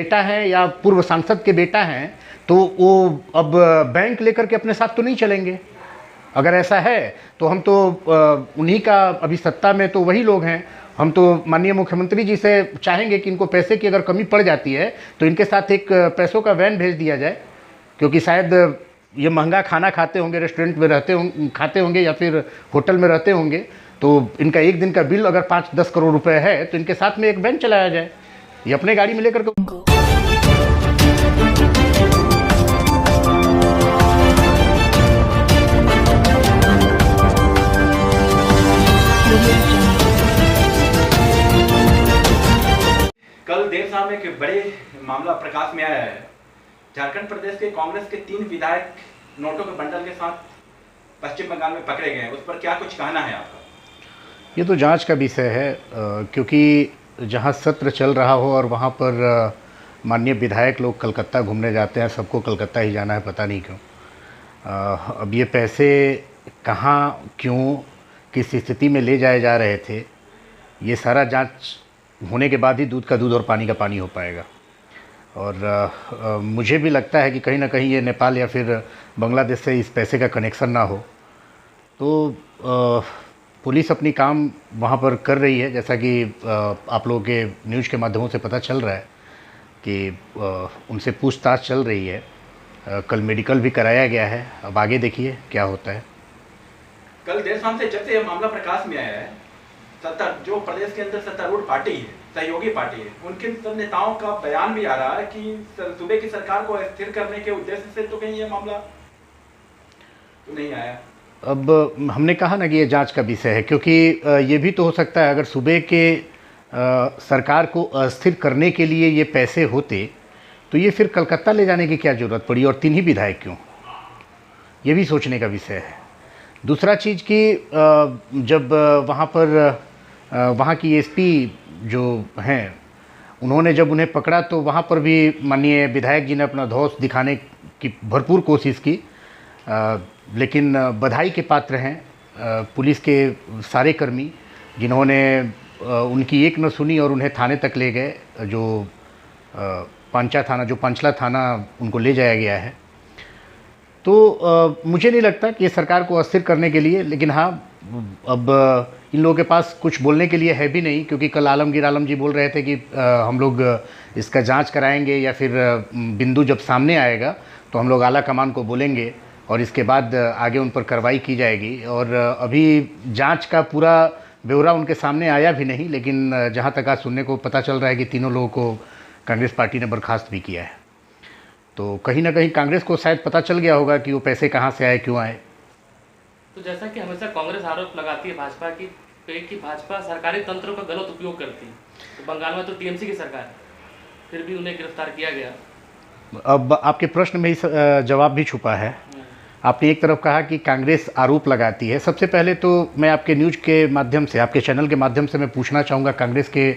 बेटा है या पूर्व सांसद के बेटा हैं तो वो अब बैंक लेकर के अपने साथ तो नहीं चलेंगे। अगर ऐसा है तो हम तो उन्हीं का अभी सत्ता में तो वही लोग हैं। हम तो माननीय मुख्यमंत्री जी से चाहेंगे कि इनको पैसे की अगर कमी पड़ जाती है तो इनके साथ एक पैसों का वैन भेज दिया जाए, क्योंकि शायद ये महंगा खाना खाते होंगे, रेस्टोरेंट में खाते होंगे या फिर होटल में रहते होंगे, तो इनका एक दिन का बिल अगर 5-10 करोड़ रुपए है तो इनके साथ में एक वैन चलाया जाए, ये अपने गाड़ी में लेकर के। कल देर शाम एक बड़े मामला प्रकाश में आया है। झारखंड प्रदेश के कांग्रेस के 3 विधायक नोटों के बंडल के साथ पश्चिम बंगाल में पकड़े गए हैं, उस पर क्या कुछ कहना है आपका? ये तो जांच का विषय है, क्योंकि जहां सत्र चल रहा हो और वहां पर माननीय विधायक लोग कलकत्ता घूमने जाते हैं, सबको कलकत्ता ही जाना है, पता नहीं क्यों। अब ये पैसे कहां, क्यों, किस स्थिति में ले जाए जा रहे थे, ये सारा जांच होने के बाद ही दूध का दूध और पानी का पानी हो पाएगा। और मुझे भी लगता है कि कहीं ना कहीं ये नेपाल या फिर बांग्लादेश से इस पैसे का कनेक्शन ना हो। तो पुलिस अपनी काम वहाँ पर कर रही है, जैसा कि आप लोगों के न्यूज़ के माध्यमों से पता चल रहा है कि उनसे पूछताछ चल रही है। कल मेडिकल भी कराया गया है, अब आगे देखिए क्या होता है। कल देर शाम से जब से यह मामला प्रकाश में आया है, जो प्रदेश के अंदर सत्तारूढ़ पार्टी है, सहयोगी पार्टी है, उनके सब नेताओं का बयान भी आ रहा है कि सूबे की सरकार को अस्थिर करने के उद्देश्य से तो कहीं ये मामला तो नहीं आया। अब हमने कहा ना कि ये जांच का विषय है, क्योंकि ये भी तो हो सकता है अगर सूबे के सरकार को अस्थिर करने के लिए ये पैसे होते तो ये फिर कलकत्ता ले जाने की क्या ज़रूरत पड़ी, और 3 ही विधायक क्यों, ये भी सोचने का विषय है। दूसरा चीज़ कि जब वहाँ पर वहाँ की एसपी जो हैं, उन्होंने जब उन्हें पकड़ा तो वहाँ पर भी माननीय विधायक जी ने अपना धौंस दिखाने की भरपूर कोशिश की, लेकिन बधाई के पात्र हैं पुलिस के सारे कर्मी, जिन्होंने उनकी एक न सुनी और उन्हें थाने तक ले गए, जो पांचला थाना उनको ले जाया गया है। तो मुझे नहीं लगता कि ये सरकार को अस्थिर करने के लिए, लेकिन हाँ, अब इन लोगों के पास कुछ बोलने के लिए है भी नहीं, क्योंकि कल आलमगीर आलम जी बोल रहे थे कि हम लोग इसका जांच कराएंगे या फिर बिंदु जब सामने आएगा तो हम लोग आला कमान को बोलेंगे और इसके बाद आगे उन पर कार्रवाई की जाएगी। और अभी जांच का पूरा ब्यौरा उनके सामने आया भी नहीं, लेकिन जहाँ तक आज सुनने को पता चल रहा है कि तीनों लोगों को कांग्रेस पार्टी ने बर्खास्त भी किया है। तो कहीं ना कहीं कांग्रेस को शायद पता चल गया होगा कि वो पैसे कहाँ से आए, क्यों आए। तो जैसा कि हमेशा कांग्रेस आरोप लगाती है भाजपा की पे कि भाजपा सरकारी तंत्रों का गलत उपयोग करती है, तो बंगाल में तो टीएमसी की सरकार है, फिर भी उन्हें गिरफ्तार किया गया। अब आपके प्रश्न में ही जवाब भी छुपा है। आपने एक तरफ कहा कि कांग्रेस आरोप लगाती है। सबसे पहले तो मैं आपके न्यूज़ के माध्यम से, आपके चैनल के माध्यम से मैं पूछना चाहूँगा कांग्रेस के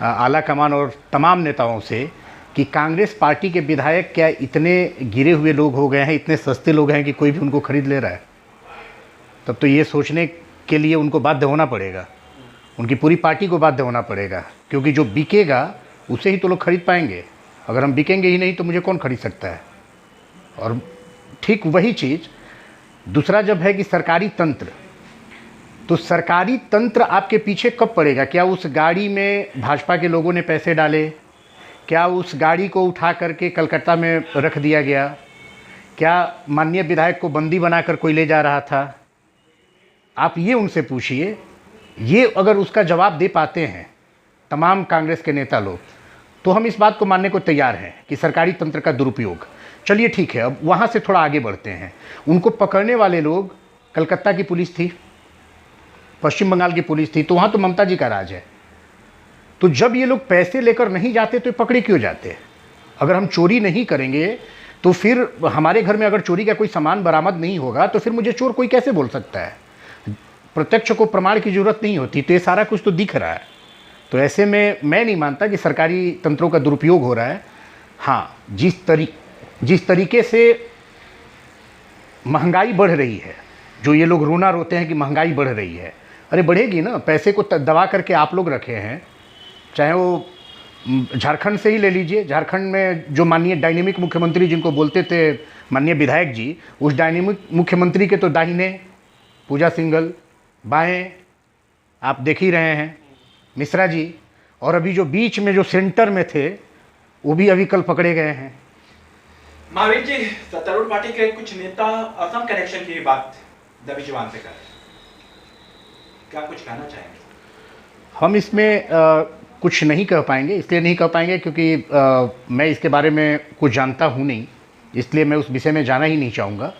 आला कमान और तमाम नेताओं से कि कांग्रेस पार्टी के विधायक क्या इतने गिरे हुए लोग हो गए हैं, इतने सस्ते लोग हैं कि कोई भी उनको खरीद ले रहा है? तब तो ये सोचने के लिए उनको बाध्य होना पड़ेगा, उनकी पूरी पार्टी को बाध्य होना पड़ेगा, क्योंकि जो बिकेगा उसे ही तो लोग खरीद पाएंगे। अगर हम बिकेंगे ही नहीं तो मुझे कौन खरीद सकता है? और ठीक वही चीज़ दूसरा जब है कि सरकारी तंत्र, तो सरकारी तंत्र आपके पीछे कब पड़ेगा? क्या उस गाड़ी में भाजपा के लोगों ने पैसे डाले? क्या उस गाड़ी को उठा करके कलकत्ता में रख दिया गया? क्या माननीय विधायक को बंदी बनाकर कोई ले जा रहा था? आप ये उनसे पूछिए। ये अगर उसका जवाब दे पाते हैं तमाम कांग्रेस के नेता लोग, तो हम इस बात को मानने को तैयार हैं कि सरकारी तंत्र का दुरुपयोग। चलिए ठीक है, अब वहाँ से थोड़ा आगे बढ़ते हैं। उनको पकड़ने वाले लोग कलकत्ता की पुलिस थी, पश्चिम बंगाल की पुलिस थी, तो वहाँ तो ममता जी का राज है। तो जब ये लोग पैसे लेकर नहीं जाते तो पकड़े क्यों जाते? अगर हम चोरी नहीं करेंगे तो फिर हमारे घर में अगर चोरी का कोई सामान बरामद नहीं होगा तो फिर मुझे चोर कोई कैसे बोल सकता है? प्रत्यक्ष को प्रमाण की जरूरत नहीं होती, तो ये सारा कुछ तो दिख रहा है। तो ऐसे में मैं नहीं मानता कि सरकारी तंत्रों का दुरुपयोग हो रहा है। हाँ, जिस तरीके से महंगाई बढ़ रही है, जो ये लोग रोना रोते हैं कि महंगाई बढ़ रही है, अरे बढ़ेगी ना, पैसे को दबा करके आप लोग रखे हैं, चाहे वो झारखंड से ही ले लीजिए। झारखंड में जो माननीय डायनेमिक मुख्यमंत्री जिनको बोलते थे माननीय विधायक जी, उस डायनेमिक मुख्यमंत्री के तो दाहिने पूजा सिंघल, बाएं आप देख ही रहे हैं मिश्रा जी, और अभी जो बीच में जो सेंटर में थे वो भी अभी कल पकड़े गए हैं। महावीर जी, सत्तारूढ़ पार्टी के कुछ नेता असम कनेक्शन की बात दबी जुबान से कर रहे हैं, क्या कुछ कहना चाहेंगे? हम इसमें कुछ नहीं कह पाएंगे, इसलिए नहीं कह पाएंगे क्योंकि मैं इसके बारे में कुछ जानता हूँ नहीं, इसलिए मैं उस विषय में जाना ही नहीं चाहूँगा।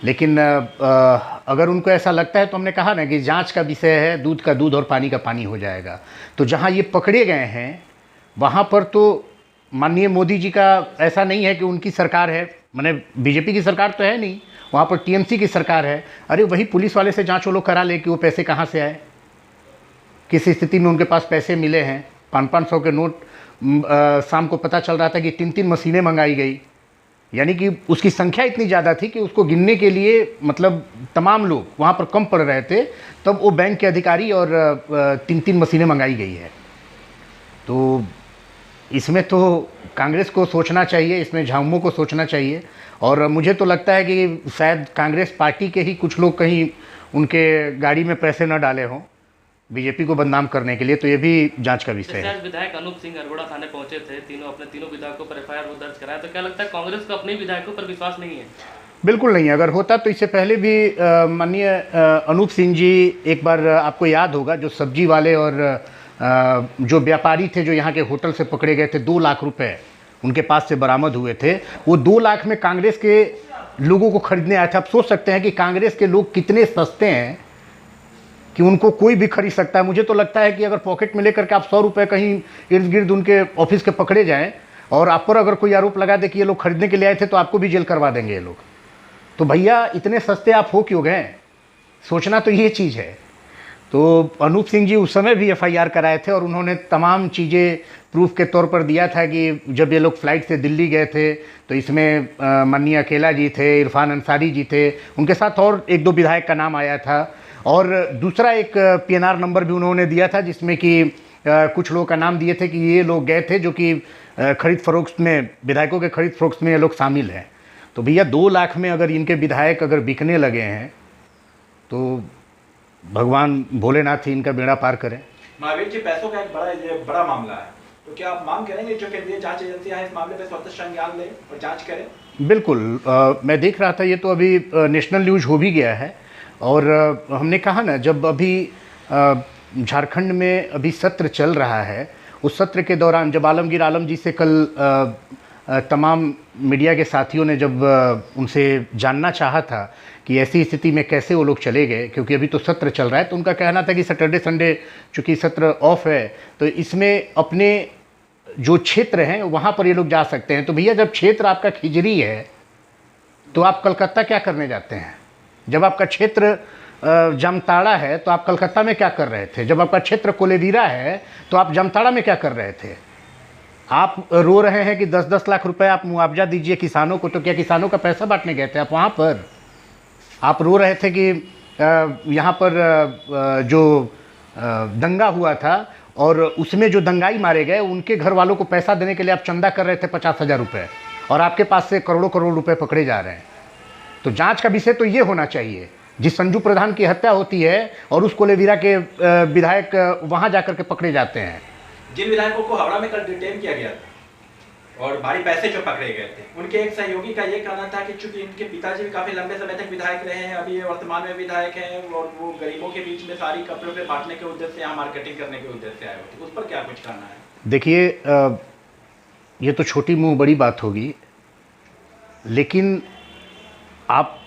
लेकिन अगर उनको ऐसा लगता है तो हमने कहा ना कि जांच का विषय है, दूध का दूध और पानी का पानी हो जाएगा। तो जहाँ ये पकड़े गए हैं वहाँ पर तो माननीय मोदी जी का ऐसा नहीं है कि उनकी सरकार है, माने बीजेपी की सरकार तो है नहीं, वहाँ पर टीएमसी की सरकार है। अरे वही पुलिस वाले से जांच वो लोग करा ले कि वो पैसे कहाँ से आए, किस स्थिति में उनके पास पैसे मिले हैं। 500-500 के नोट शाम को पता चल रहा था कि 3-3 मशीनें मंगाई गई, यानी कि उसकी संख्या इतनी ज़्यादा थी कि उसको गिनने के लिए मतलब तमाम लोग वहाँ पर कम पड़ रहे थे, तब वो बैंक के अधिकारी और 3-3 मशीनें मंगाई गई है। तो इसमें तो कांग्रेस को सोचना चाहिए, इसमें झामुमो को सोचना चाहिए। और मुझे तो लगता है कि शायद कांग्रेस पार्टी के ही कुछ लोग कहीं उनके गाड़ी में पैसे न डाले हों बीजेपी को बदनाम करने के लिए, तो ये भी जांच का विषय है। विधायक अनूप सिंह अरगोड़ा थाने पहुंचे थे, अपने तीनों विधायकों पर एफआईआर दर्ज कराया, तो क्या लगता है कांग्रेस को अपने विधायकों पर विश्वास नहीं है? बिल्कुल नहीं। अगर होता तो इससे पहले भी माननीय अनूप सिंह जी, एक बार आपको याद होगा, जो सब्जी वाले और जो व्यापारी थे जो यहाँ के होटल से पकड़े गए थे, 2 लाख रुपए उनके पास से बरामद हुए थे। वो 2 लाख में कांग्रेस के लोगों को खरीदने आए थे। आप सोच सकते हैं कि कांग्रेस के लोग कितने सस्ते हैं कि उनको कोई भी खरीद सकता है। मुझे तो लगता है कि अगर पॉकेट में लेकर के आप 100 रुपये कहीं इर्द गिर्द उनके ऑफिस के पकड़े जाएं और आप पर अगर कोई आरोप लगा दे कि ये लोग खरीदने के लिए आए थे, तो आपको भी जेल करवा देंगे ये लोग। तो भैया इतने सस्ते आप हो क्यों गए? सोचना तो ये चीज़ है। तो अनूप सिंह जी उस समय भी एफआईआर कराए थे और उन्होंने तमाम चीज़ें प्रूफ के तौर पर दिया था कि जब ये लोग फ्लाइट से दिल्ली गए थे तो इसमें माननीय अकेला जी थे, इरफान अंसारी जी थे, उनके साथ और 1-2 विधायक का नाम आया था। और दूसरा एक पीएनआर नंबर भी उन्होंने दिया था जिसमें कि कुछ लोगों का नाम दिए थे कि ये लोग गए थे जो कि खरीद फरोख्त में, विधायकों के खरीद फरोख्त में ये लोग शामिल हैं। तो भैया 2 लाख में अगर इनके विधायक अगर बिकने लगे हैं तो भगवान भोलेनाथ ही इनका बेड़ा पार करें। महावीर जी, पैसों का एक बड़ा मामला है, तो क्या आप मांग करेंगे जो केंद्रीय जांच एजेंसियां हैं इस मामले पे स्वतः संज्ञान लें और जांच करें? बिल्कुल। मैं देख रहा था, ये तो अभी नेशनल न्यूज़ हो भी गया है। और हमने कहा ना, जब अभी झारखंड में अभी सत्र चल रहा है, उस सत्र के दौरान जब आलमगीर आलम जी से कल तमाम मीडिया के साथियों ने जब उनसे जानना चाहा था कि ऐसी स्थिति में कैसे वो लोग चले गए, क्योंकि अभी तो सत्र चल रहा है, तो उनका कहना था कि सैटरडे संडे चूँकि सत्र ऑफ है तो इसमें अपने जो क्षेत्र हैं वहाँ पर ये लोग जा सकते हैं। तो भैया जब क्षेत्र आपका खिजरी है तो आप कलकत्ता क्या करने जाते हैं? जब आपका क्षेत्र जामताड़ा है तो आप कलकत्ता में क्या कर रहे थे? जब आपका क्षेत्र कोलेवीरा है तो आप जामताड़ा में क्या कर रहे थे? आप रो रहे हैं कि 10-10 लाख रुपए आप मुआवजा दीजिए किसानों को, तो क्या किसानों का पैसा बांटने गए थे आप वहाँ पर? आप रो रहे थे कि यहाँ पर जो दंगा हुआ था और उसमें जो दंगाई मारे गए उनके घर वालों को पैसा देने के लिए आप चंदा कर रहे थे 50,000 रुपये, और आपके पास से करोड़ों रुपए पकड़े जा रहे हैं। तो जांच का विषय तो ये होना चाहिए, जिस संजू प्रधान की हत्या होती है और उस कोलेवीरा के विधायक वहाँ जाकर के पकड़े जाते हैं। जिन विधायकों को हावड़ा में कल डिटेन किया गया था और भारी पैसे जो पकड़े गए थे, उनके एक सहयोगी का ये कहना था कि चूंकि इनके पिताजी भी काफी लंबे समय तक विधायक रहे हैं, अभी ये वर्तमान में विधायक हैं और वो गरीबों के बीच में सारी कपड़ों पे बांटने के उद्देश्य से यहाँ मार्केटिंग करने के उद्देश्य से आए होते, उस पर क्या कुछ कहना है? देखिए, ये तो छोटी मुँह बड़ी बात होगी, लेकिन आप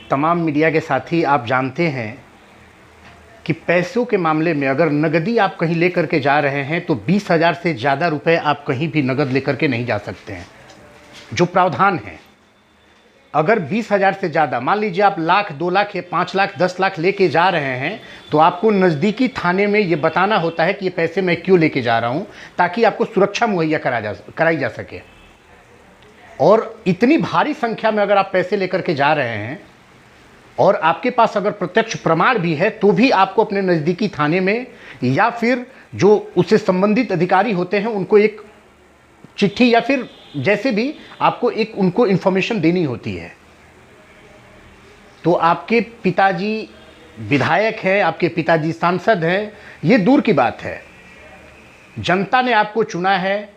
तमाम मीडिया के साथी आप जानते हैं कि पैसों के मामले में अगर नगदी आप कहीं लेकर के जा रहे हैं तो 20,000 से ज़्यादा रुपए आप कहीं भी नगद लेकर के नहीं जा सकते हैं, जो प्रावधान है। अगर 20,000 से ज़्यादा, मान लीजिए आप 1,00,000, 2,00,000 या 5,00,000, 10,00,000 लेके जा रहे हैं, तो आपको नज़दीकी थाने में ये बताना होता है कि ये पैसे मैं क्यों लेके जा रहा हूँ, ताकि आपको सुरक्षा मुहैया कराई जा सके। और इतनी भारी संख्या में अगर आप पैसे लेकर के जा रहे हैं और आपके पास अगर प्रत्यक्ष प्रमाण भी है, तो भी आपको अपने नज़दीकी थाने में या फिर जो उससे संबंधित अधिकारी होते हैं उनको एक चिट्ठी या फिर जैसे भी आपको एक उनको इन्फॉर्मेशन देनी होती है। तो आपके पिताजी विधायक हैं, आपके पिताजी सांसद हैं, ये दूर की बात है। जनता ने आपको चुना है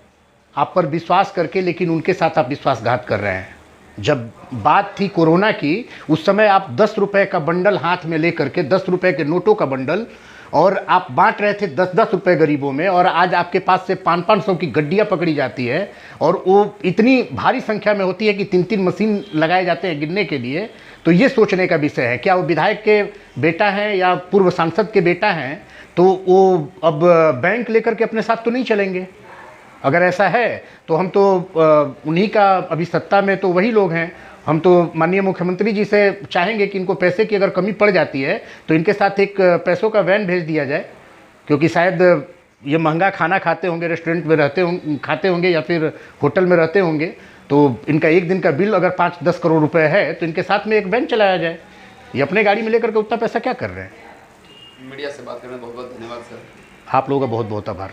आप पर विश्वास करके, लेकिन उनके साथ आप विश्वासघात कर रहे हैं। जब बात थी कोरोना की, उस समय आप 10 रुपए का बंडल हाथ में लेकर के, 10 रुपए के नोटों का बंडल, और आप बांट रहे थे 10-10 रुपए गरीबों में, और आज आपके पास से 500-500 की गड्डियाँ पकड़ी जाती है और वो इतनी भारी संख्या में होती है कि 3-3 मशीन लगाए जाते हैं गिनने के लिए। तो ये सोचने का विषय है, क्या वो विधायक के बेटा हैं या पूर्व सांसद के बेटा हैं, तो वो अब बैंक लेकर के अपने साथ तो नहीं चलेंगे। अगर ऐसा है तो हम तो उन्हीं का, अभी सत्ता में तो वही लोग हैं। हम तो माननीय मुख्यमंत्री जी से चाहेंगे कि इनको पैसे की अगर कमी पड़ जाती है तो इनके साथ एक पैसों का वैन भेज दिया जाए, क्योंकि शायद ये महंगा खाना खाते होंगे, रेस्टोरेंट में खाते होंगे या फिर होटल में रहते होंगे, तो इनका एक दिन का बिल अगर 5-10 करोड़ रुपए है तो इनके साथ में एक वैन चलाया जाए। ये अपने गाड़ी में लेकर के उतना पैसा क्या कर रहे हैं। मीडिया से बात करने बहुत बहुत धन्यवाद सर। आप लोगों का बहुत बहुत आभार।